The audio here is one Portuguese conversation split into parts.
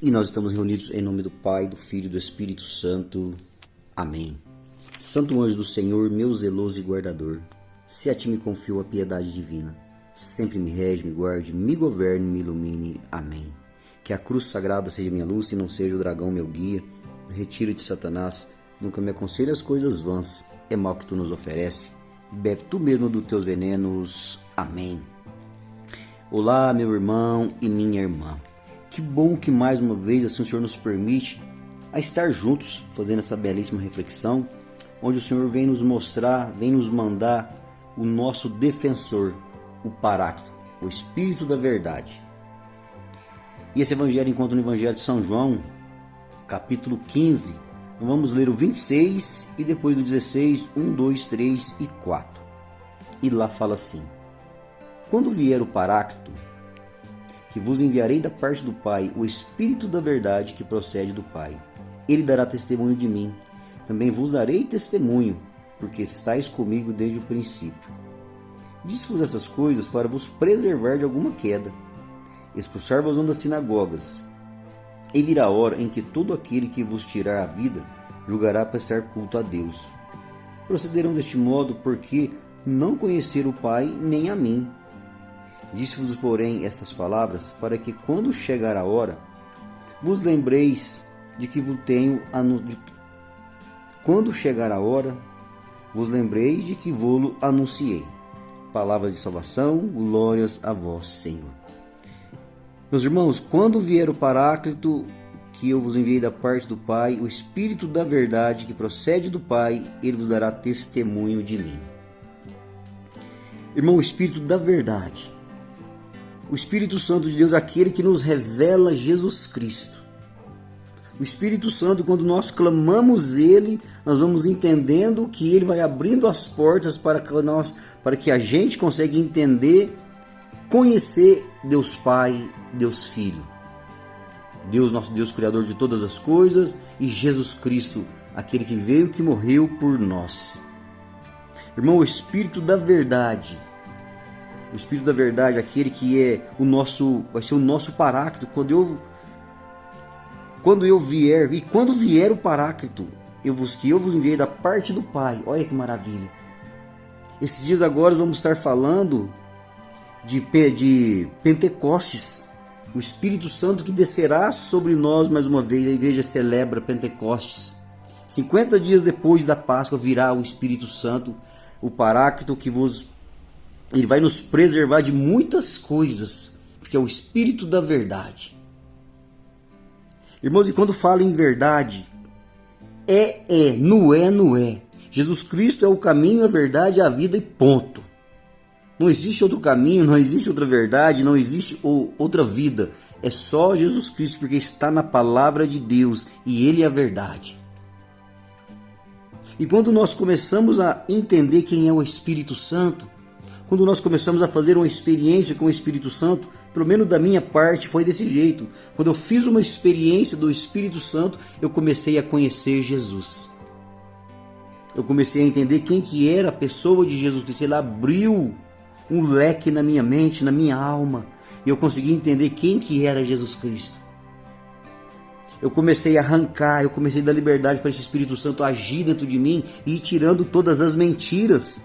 E nós estamos reunidos em nome do Pai, do Filho e do Espírito Santo. Amém. Santo anjo do Senhor, meu zeloso e guardador, se a ti me confio a piedade divina, sempre me rege, me guarde, me governe, me ilumine. Amém. Que a cruz sagrada seja minha luz e não seja o dragão meu guia. Retira de Satanás, nunca me aconselhe as coisas vãs, é mal que tu nos oferece. Bebe tu mesmo dos teus venenos. Amém. Olá, meu irmão e minha irmã. Que bom que mais uma vez assim o Senhor nos permite a estar juntos, fazendo essa belíssima reflexão, onde o Senhor vem nos mostrar, vem nos mandar o nosso defensor, o Paráclito, o Espírito da Verdade. E esse evangelho encontra no Evangelho de São João, capítulo 15. Vamos ler o 26 e depois do 16, 1, 2, 3 e 4. E lá fala assim: quando vier o Paráclito, que vos enviarei da parte do Pai, o Espírito da Verdade que procede do Pai, ele dará testemunho de mim. Também vos darei testemunho, porque estáis comigo desde o princípio. Disse-vos essas coisas para vos preservar de alguma queda. Expulsar-vos das sinagogas. E virá a hora em que todo aquele que vos tirar a vida julgará prestar culto a Deus. Procederão deste modo porque não conheceram o Pai nem a mim. Disse-vos, porém, estas palavras, para que, quando chegar a hora, vos lembreis de que vos tenho Quando chegar a hora, vos lembreis de que vou-lo anunciei. Palavras de salvação, glórias a vós, Senhor. Meus irmãos, quando vier o Paráclito, que eu vos enviei da parte do Pai, o Espírito da Verdade que procede do Pai, ele vos dará testemunho de mim. Irmão, o Espírito da Verdade, o Espírito Santo de Deus, aquele que nos revela Jesus Cristo. O Espírito Santo, quando nós clamamos Ele, nós vamos entendendo que Ele vai abrindo as portas para que a gente consiga entender, conhecer Deus Pai, Deus Filho. Deus, nosso Deus, Criador de todas as coisas, e Jesus Cristo, aquele que veio, que morreu por nós. Irmão, o Espírito da Verdade, o Espírito da Verdade, aquele que vai ser o nosso Paráclito, quando vier o Paráclito, eu vos enviei da parte do Pai. Olha que maravilha. Esses dias agora vamos estar falando de Pentecostes, o Espírito Santo que descerá sobre nós mais uma vez. A igreja celebra Pentecostes. 50 dias depois da Páscoa virá o Espírito Santo, o Paráclito ele vai nos preservar de muitas coisas, porque é o Espírito da Verdade. Irmãos, e quando fala em verdade, não é. Jesus Cristo é o caminho, a verdade, a vida e ponto. Não existe outro caminho, não existe outra verdade, não existe outra vida. É só Jesus Cristo, porque está na palavra de Deus e Ele é a verdade. E quando nós começamos a entender quem é o Espírito Santo, quando nós começamos a fazer uma experiência com o Espírito Santo, pelo menos da minha parte foi desse jeito. Quando eu fiz uma experiência do Espírito Santo, eu comecei a conhecer Jesus. Eu comecei a entender quem que era a pessoa de Jesus Cristo. Ele abriu um leque na minha mente, na minha alma, e eu consegui entender quem que era Jesus Cristo. Eu comecei a dar liberdade para esse Espírito Santo agir dentro de mim e ir tirando todas as mentiras.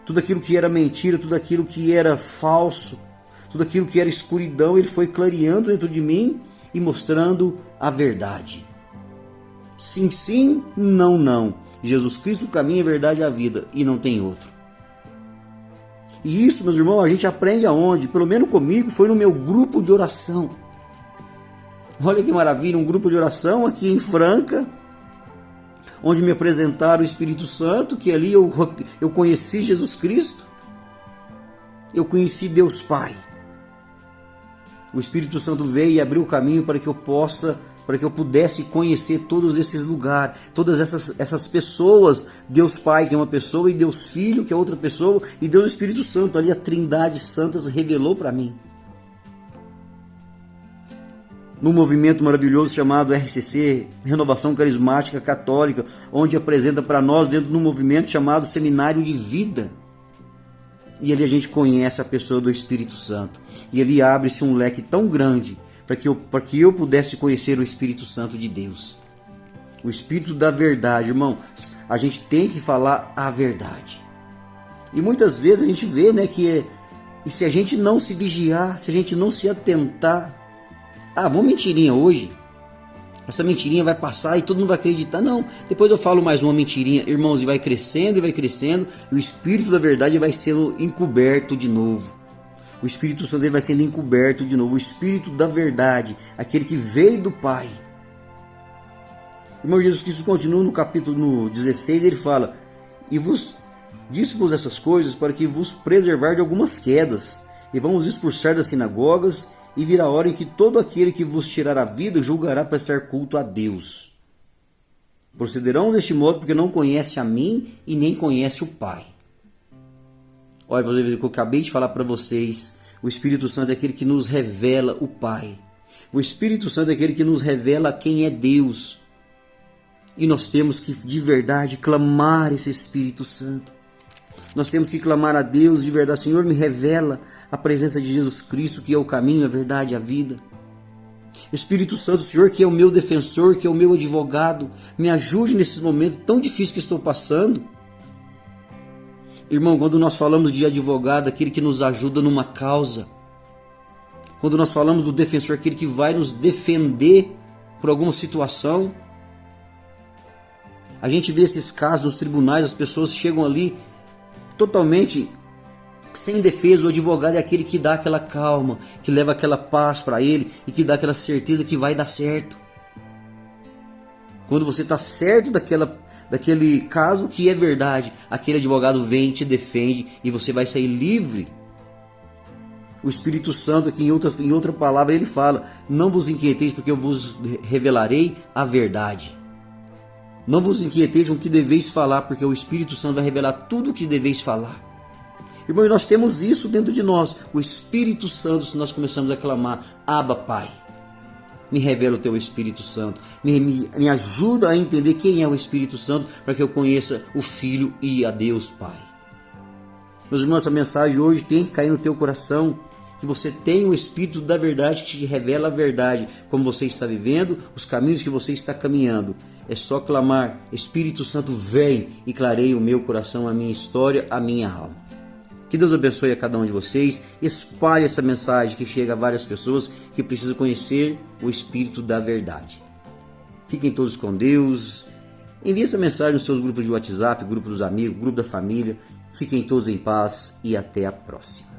Tudo aquilo que era mentira, tudo aquilo que era falso, tudo aquilo que era escuridão, ele foi clareando dentro de mim e mostrando a verdade. Sim, sim, não, não. Jesus Cristo, o caminho, a verdade e a vida, e não tem outro. E isso, meus irmãos, a gente aprende aonde? Pelo menos comigo, foi no meu grupo de oração. Olha que maravilha, um grupo de oração aqui em Franca, onde me apresentaram o Espírito Santo, que ali eu conheci Jesus Cristo, eu conheci Deus Pai. O Espírito Santo veio e abriu o caminho para que eu pudesse conhecer todos esses lugares, todas essas pessoas, Deus Pai, que é uma pessoa, e Deus Filho, que é outra pessoa, e Deus Espírito Santo, ali a Trindade Santa se revelou para mim. Num movimento maravilhoso chamado RCC, Renovação Carismática Católica, onde apresenta para nós dentro de um movimento chamado Seminário de Vida. E ali a gente conhece a pessoa do Espírito Santo. E ali abre-se um leque tão grande, para que eu pudesse conhecer o Espírito Santo de Deus. O Espírito da verdade, irmão. A gente tem que falar a verdade. E muitas vezes a gente vê, né, e se a gente não se vigiar, se a gente não se atentar, vamos mentirinha hoje, essa mentirinha vai passar e todo mundo vai acreditar. Não, depois eu falo mais uma mentirinha, irmãos, e vai crescendo, e o Espírito da verdade vai sendo encoberto de novo. O Espírito Santo vai sendo encoberto de novo. O Espírito da verdade, aquele que veio do Pai. Irmão, Jesus Cristo continua no capítulo 16, ele fala: disse-vos essas coisas para que vos preservar de algumas quedas, e vamos expulsar das sinagogas, e virá a hora em que todo aquele que vos tirar a vida julgará prestar culto a Deus. Procederão deste modo porque não conhece a mim e nem conhece o Pai. Olha, para você ver o que eu acabei de falar para vocês. O Espírito Santo é aquele que nos revela o Pai. O Espírito Santo é aquele que nos revela quem é Deus. E nós temos que, de verdade, clamar esse Espírito Santo. Nós temos que clamar a Deus de verdade. Senhor, me revela a presença de Jesus Cristo, que é o caminho, a verdade e a vida. Espírito Santo, Senhor, que é o meu defensor, que é o meu advogado, me ajude nesse momento tão difícil que estou passando. Irmão, quando nós falamos de advogado, aquele que nos ajuda numa causa, quando nós falamos do defensor, aquele que vai nos defender por alguma situação, a gente vê esses casos nos tribunais, as pessoas chegam ali totalmente sem defesa. O advogado é aquele que dá aquela calma, que leva aquela paz para ele e que dá aquela certeza que vai dar certo. Quando você está certo daquele caso que é verdade, aquele advogado vem, te defende e você vai sair livre. O Espírito Santo, aqui em outra palavra, ele fala: não vos inquieteis, porque eu vos revelarei a verdade. Não vos inquieteis com o que deveis falar, porque o Espírito Santo vai revelar tudo o que deveis falar. Irmão, nós temos isso dentro de nós, o Espírito Santo. Se nós começamos a clamar: Abba, Pai, me revela o teu Espírito Santo, me ajuda a entender quem é o Espírito Santo, para que eu conheça o Filho e a Deus Pai. Meus irmãos, essa mensagem hoje tem que cair no teu coração, que você tenha o Espírito da verdade que te revela a verdade, como você está vivendo, os caminhos que você está caminhando. É só clamar: Espírito Santo, vem e clareie o meu coração, a minha história, a minha alma. Que Deus abençoe a cada um de vocês. Espalhe essa mensagem que chega a várias pessoas que precisam conhecer o Espírito da verdade. Fiquem todos com Deus. Envie essa mensagem nos seus grupos de WhatsApp, grupo dos amigos, grupo da família. Fiquem todos em paz e até a próxima.